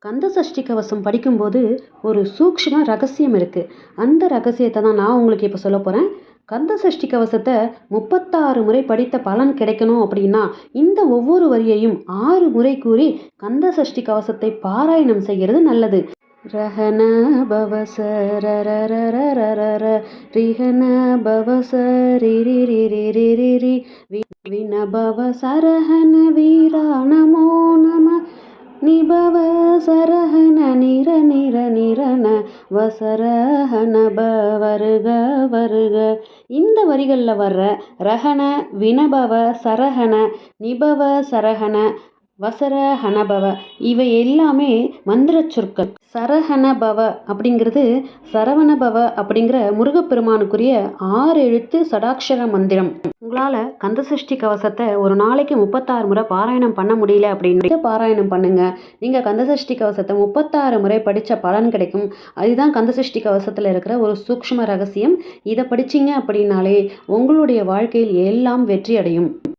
கந்த சஷ்டி கவசம் படிக்கும்போது ஒரு சூக்ஷ்ம ரகசியம் இருக்கு. அந்த ரகசியத்தை தான் நான் உங்களுக்கு இப்போ சொல்ல போறேன். கந்த சஷ்டி கவசத்தை 36 முறை படித்த பலன் கிடைக்கணும் அப்படின்னா, இந்த ஒவ்வொரு வரியையும் 6 முறை கூறி கந்த சஷ்டி கவசத்தை பாராயணம் செய்கிறது நல்லது. ரஹன பவச ரரரரரரர ரிஹன பவச ரிரிரிரிரிரிரி வினபவ சரஹன வீரா நமோ நம நிபவ சரஹன நிர நிர நிரன வசரஹன வருக வருக. இந்த வரிகளில் வர்ற ரஹன வினபவ சரஹன நிபவ சரஹன வசரஹனபவ இவை எல்லாமே மந்திர சொற்கள். சரஹணபவ அப்படிங்கிறது சரவணபவ அப்படிங்கிற முருகப்பெருமானுக்குரிய 6 எழுத்து சடாட்சர மந்திரம். உங்களால் கந்தசஷ்டி கவசத்தை ஒரு நாளைக்கு 36 முறை பாராயணம் பண்ண முடியல அப்படின்னு பாராயணம் பண்ணுங்க. நீங்கள் கந்தசஷ்டி கவசத்தை 36 முறை படித்த பலன் கிடைக்கும். அதுதான் கந்தசஷ்டி கவசத்தில் இருக்கிற ஒரு சூக்ஷ்ம ரகசியம். இதை படிச்சிங்க அப்படின்னாலே உங்களுடைய வாழ்க்கையில் எல்லாம் வெற்றி அடையும்.